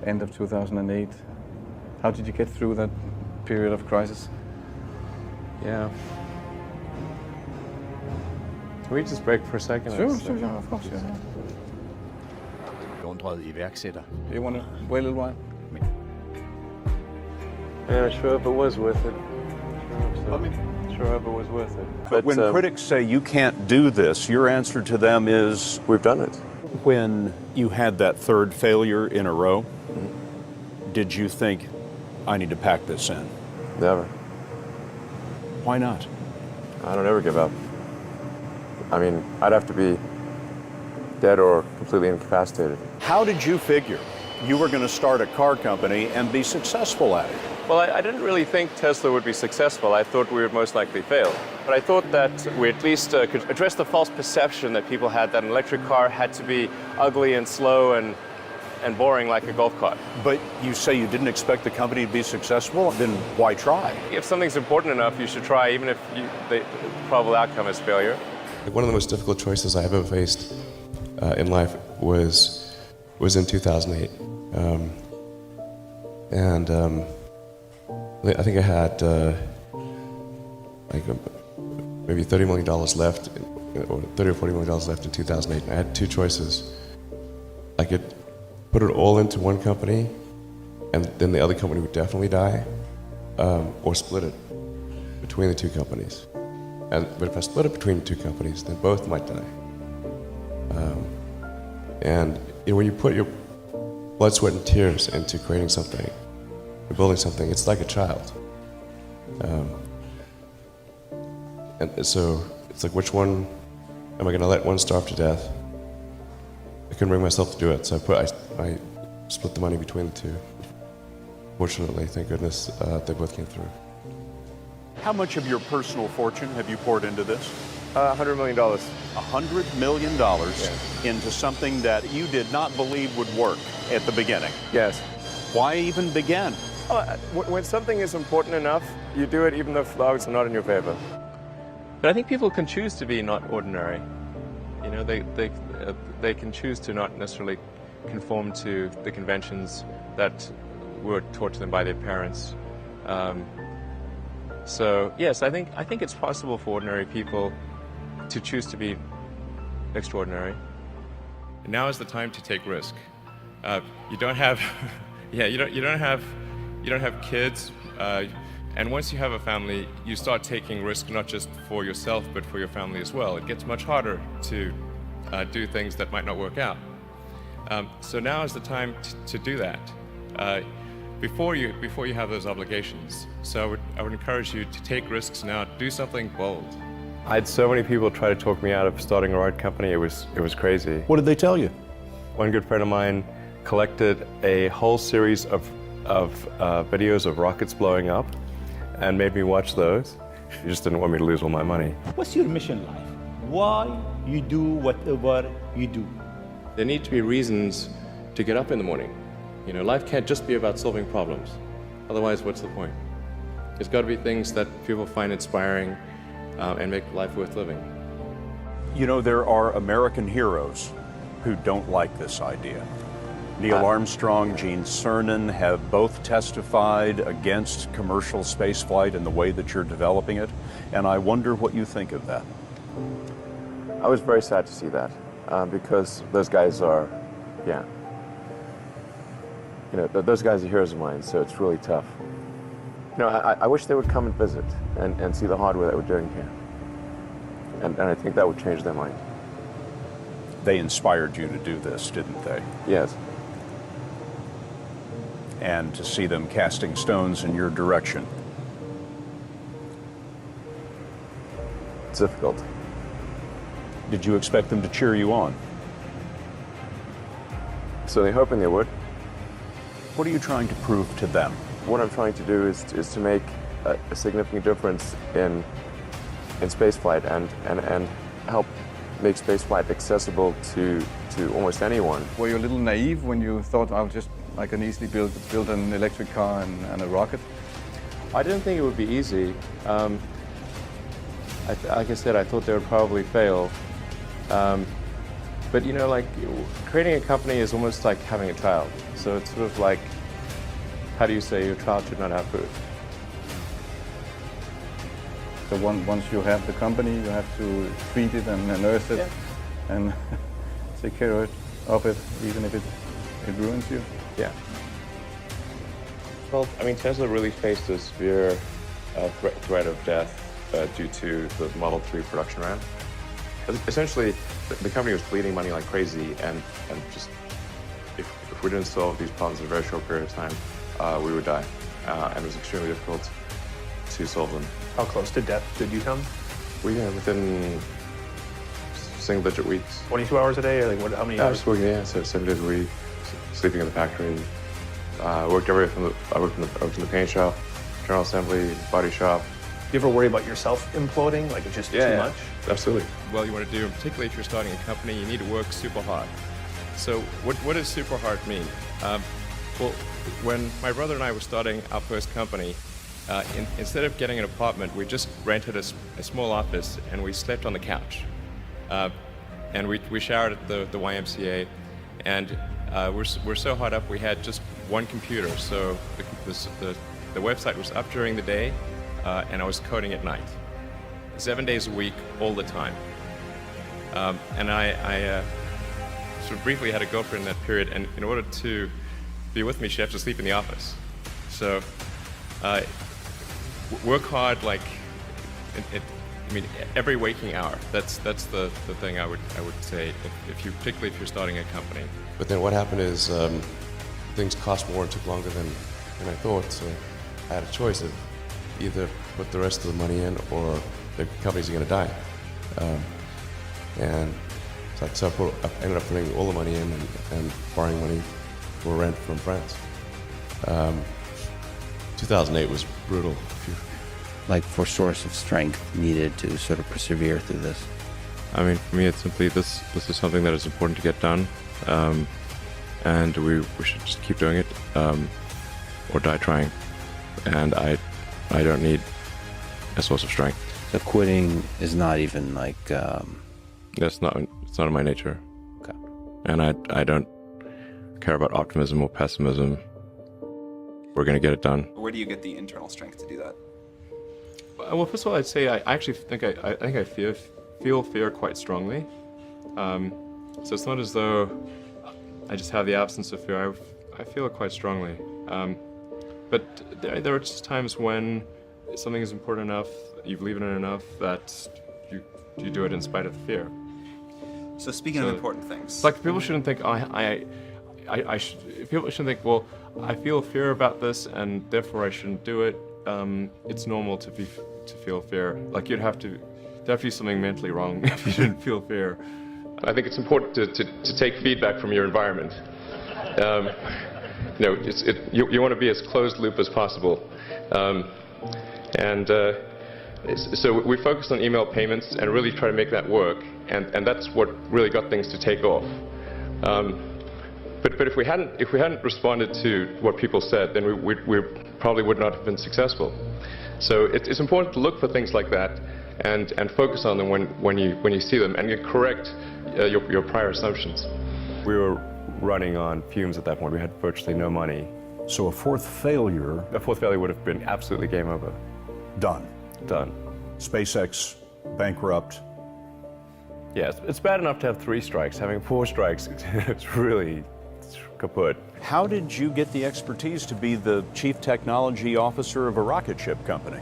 end of 2008. How did you get through that period of crisis? Yeah. Can we just break for a second? Sure, of course. Yeah. Beundret iværksætter. You want to wait a little while? Yeah, sure hope it was worth it. Sure hope it was worth it. But when critics say you can't do this, your answer to them is? We've done it. When you had that third failure in a row, did you think, I need to pack this in? Never. Why not? I don't ever give up. I mean, I'd have to be dead or completely incapacitated. How did you figure you were going to start a car company and be successful at it? Well, I didn't really think Tesla would be successful. I thought we would most likely fail. But I thought that we at least could address the false perception that people had that an electric car had to be ugly and slow and boring like a golf cart. But you say you didn't expect the company to be successful, then why try? If something's important enough, you should try, even if the probable outcome is failure. One of the most difficult choices I ever faced in life was in 2008. I think I had maybe $30 million left, or $30 or $40 million left in 2008. And I had two choices. I could put it all into one company, and then the other company would definitely die, or split it between the two companies. But if I split it between the two companies, then both might die. When you put your blood, sweat, and tears into creating something, or building something, it's like a child. And so it's like, which one am I going to let one starve to death? I couldn't bring myself to do it, so I split the money between the two. Fortunately, thank goodness, they both came through. How much of your personal fortune have you poured into this? $100 million. $100 million into something that you did not believe would work at the beginning. Yes. Why even begin? When something is important enough, you do it even though the odds are not in your favor. But I think people can choose to be not ordinary. You know, they can choose to not necessarily conform to the conventions that were taught to them by their parents. So yes, I think it's possible for ordinary people to choose to be extraordinary. And now is the time to take risk. You don't have, you don't have kids, and once you have a family, you start taking risk not just for yourself but for your family as well. It gets much harder to do things that might not work out. So now is the time to do that. Before you have those obligations. So I would encourage you to take risks now, do something bold. I had so many people try to talk me out of starting a ride company, it was crazy. What did they tell you? One good friend of mine collected a whole series of videos of rockets blowing up and made me watch those. He just didn't want me to lose all my money. What's your mission in life? Why you do whatever you do? There need to be reasons to get up in the morning. You know, life can't just be about solving problems. Otherwise, what's the point? There's got to be things that people find inspiring and make life worth living. You know, there are American heroes who don't like this idea. Neil Armstrong, Gene Cernan have both testified against commercial spaceflight and the way that you're developing it, and I wonder what you think of that. I was very sad to see that because those guys are, those guys are heroes of mine, so it's really tough. You know, I wish they would come and visit and see the hardware that we're doing here. And I think that would change their mind. They inspired you to do this, didn't they? Yes. And to see them casting stones in your direction. It's difficult. Did you expect them to cheer you on? So they're hoping they would. What are you trying to prove to them? What I'm trying to do is to make a significant difference in spaceflight and help make spaceflight accessible to almost anyone. Were you a little naive when you thought I can easily build an electric car and a rocket? I didn't think it would be easy. Like I said, I thought they would probably fail. But you know, like creating a company is almost like having a child. So it's sort of like, how do you say your child should not have food? So once you have the company, you have to feed it and nurse it and take care of it, even if it ruins you. Yeah. Well, I mean, Tesla really faced a severe threat of death due to the Model 3 production run. Essentially, the company was bleeding money like crazy, and just if we didn't solve these problems in a very short period of time, we would die. And it was extremely difficult to solve them. How close to death did you come? We within single-digit weeks. 22 hours a day, or like what? How many hours? Just working, so 7 days a week, sleeping in the factory. I worked everywhere from I worked in the paint shop, general assembly, body shop. Do you ever worry about yourself imploding? Like it's just too much? Absolutely. Well, you want to do, particularly if you're starting a company, you need to work super hard. So what does super hard mean? Well, when my brother and I were starting our first company, instead of getting an apartment, we just rented a small office and we slept on the couch. And we showered at the YMCA, and we're so hot up we had just one computer. So the website was up during the day, and I was coding at night, 7 days a week, all the time. And I sort of briefly had a girlfriend in that period, and in order to be with me, she had to sleep in the office. So work hard, like I mean, every waking hour. That's the thing I would say, particularly if you're starting a company. But then what happened is things cost more and took longer than I thought. So I had a choice of either put the rest of the money in or the company's going to die. And so I ended up putting all the money in and borrowing money for rent from friends. 2008 was brutal. Like for source of strength needed to sort of persevere through this? I mean, for me, it's simply this is something that is important to get done, and we should just keep doing it, or die trying. And I don't need a source of strength. So quitting is not even like... It's not in my nature. Okay. And I don't care about optimism or pessimism. We're going to get it done. Where do you get the internal strength to do that? Well, first of all, I'd say I actually think I feel fear quite strongly. So it's not as though I just have the absence of fear. I feel it quite strongly. But there are just times when something is important enough, you believe in it enough, that you do it in spite of the fear. So speaking of important things, like people shouldn't think people shouldn't think, well, I feel fear about this and therefore I shouldn't do it. It's normal to feel fear. Like there have to be something mentally wrong if you shouldn't feel fear. I think it's important to take feedback from your environment. You want to be as closed loop as possible. So we focused on email payments and really try to make that work, and that's what really got things to take off. But if we hadn't responded to what people said, then we probably would not have been successful. So it's important to look for things like that and focus on them when you see them, and correct your prior assumptions. We were running on fumes at that point. We had virtually no money. So a fourth failure... A fourth failure would have been absolutely game over. Done. SpaceX, bankrupt. Yeah, it's bad enough to have 3 strikes. Having 4 strikes, it's really kaput. How did you get the expertise to be the chief technology officer of a rocket ship company?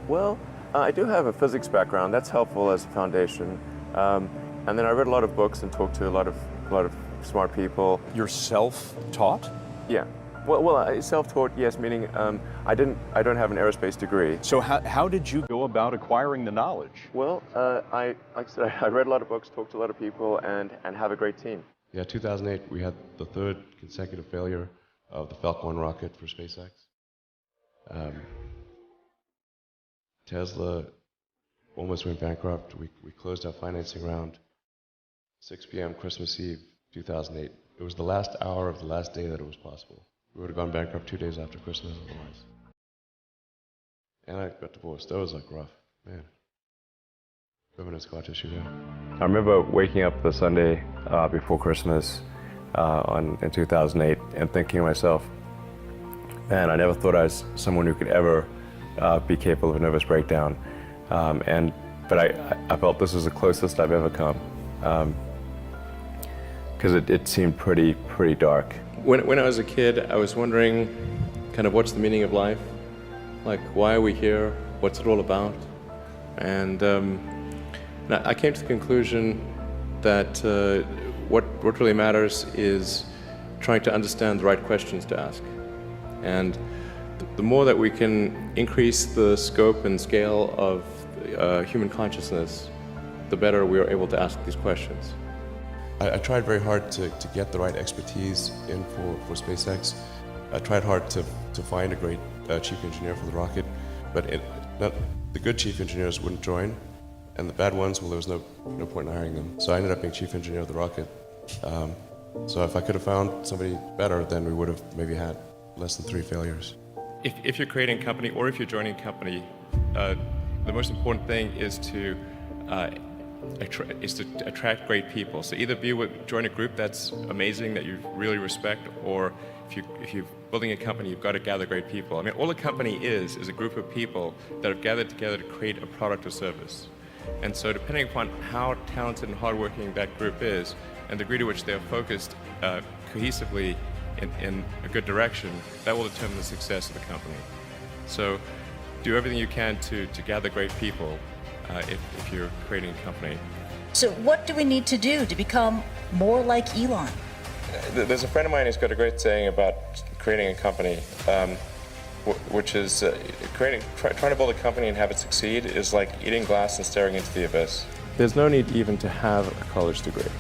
Well, I do have a physics background. That's helpful as a foundation. And then I read a lot of books and talked to a lot of smart people. You're self-taught? Yeah. Well, self-taught, yes, meaning I don't have an aerospace degree. So how did you go about acquiring the knowledge? Well, like I said, I read a lot of books, talked to a lot of people, and have a great team. Yeah, 2008, we had the 3rd consecutive failure of the Falcon 1 rocket for SpaceX. Tesla almost went bankrupt. We closed our financing round 6 p.m. Christmas Eve, 2008. It was the last hour of the last day that it was possible. We would have gone bankrupt 2 days after Christmas otherwise. And I got divorced. That was like rough, man. Feminine scar tissue there. I remember waking up the Sunday before Christmas in 2008, and thinking to myself, man, I never thought I was someone who could ever be capable of a nervous breakdown. But I felt this was the closest I've ever come, because it seemed pretty dark. When I was a kid, I was wondering kind of what's the meaning of life? Like, why are we here? What's it all about? And I came to the conclusion that what really matters is trying to understand the right questions to ask. And the more that we can increase the scope and scale of human consciousness, the better we are able to ask these questions. I tried very hard to get the right expertise in for SpaceX. I tried hard to find a great chief engineer for the rocket, but the good chief engineers wouldn't join, and the bad ones, well, there was no point in hiring them. So I ended up being chief engineer of the rocket. So if I could have found somebody better, then we would have maybe had less than 3 failures. If you're creating a company or if you're joining a company, the most important thing is to attract great people. So either join a group that's amazing, that you really respect, or if you're building a company, you've got to gather great people. I mean, all a company is a group of people that have gathered together to create a product or service. And so depending upon how talented and hardworking that group is, and the degree to which they are focused cohesively in a good direction, that will determine the success of the company. So do everything you can to gather great people if you're creating a company. So what do we need to do to become more like Elon? There's a friend of mine who's got a great saying about creating a company, which is trying to build a company and have it succeed is like eating glass and staring into the abyss. There's no need even to have a college degree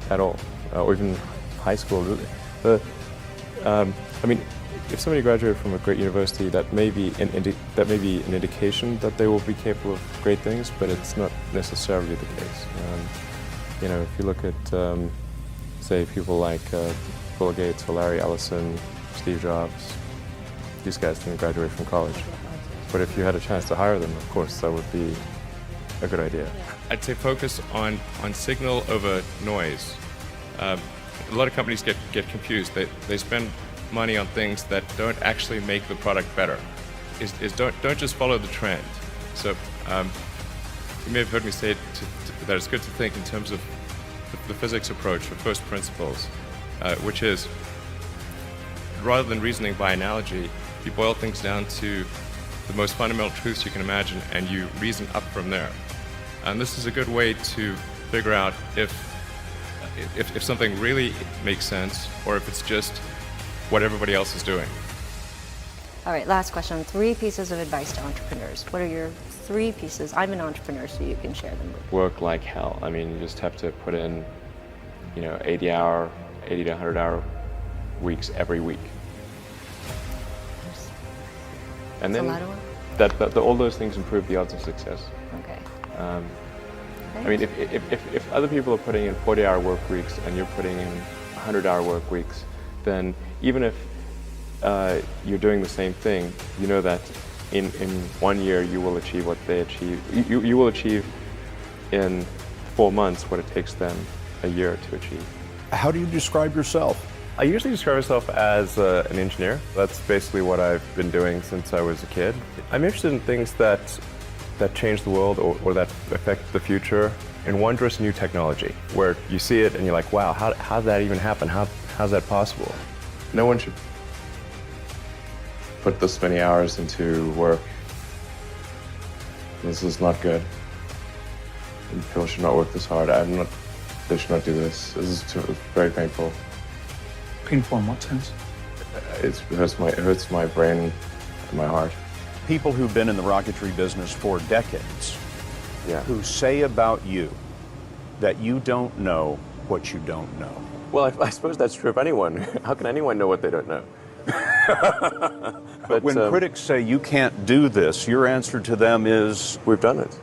at all, or even high school. I mean, if somebody graduated from a great university, that may be an indication that they will be capable of great things, but it's not necessarily the case. You know, if you look at, say, people like Bill Gates or Larry Ellison, Steve Jobs, these guys didn't graduate from college. But if you had a chance to hire them, of course, that would be a good idea. I'd say focus on signal over noise. A lot of companies get confused. They spend money on things that don't actually make the product better. Don't just follow the trend. So you may have heard me say that it's good to think in terms of the physics approach or first principles, which is rather than reasoning by analogy, you boil things down to the most fundamental truths you can imagine and you reason up from there. And this is a good way to figure out if something really makes sense or if it's just what everybody else is doing. All right, last question. 3 pieces of advice to entrepreneurs. What are your 3 pieces? I'm an entrepreneur, so you can share them with me. Work like hell. I mean, you just have to put in, 80 to 100 hour weeks every week. And then That's a lot of work. all those things improve the odds of success. Okay. I mean, if other people are putting in 40-hour work weeks and you're putting in 100-hour work weeks, then even if you're doing the same thing, you know that in 1 year you will achieve what they achieve. You will achieve in 4 months what it takes them a year to achieve. How do you describe yourself? I usually describe myself as an engineer. That's basically what I've been doing since I was a kid. I'm interested in things that change the world or that affect the future in wondrous new technology, where you see it and you're like, wow, how did that even happen? How's that possible? No one should put this many hours into work. This is not good. People should not work this hard. They should not do this. This is very painful. Painful in what sense? It hurts my brain and my heart. People who've been in the rocketry business for decades, who say about you that you don't know what you don't know. Well, I suppose that's true of anyone. How can anyone know what they don't know? But when critics say you can't do this, your answer to them is, we've done it.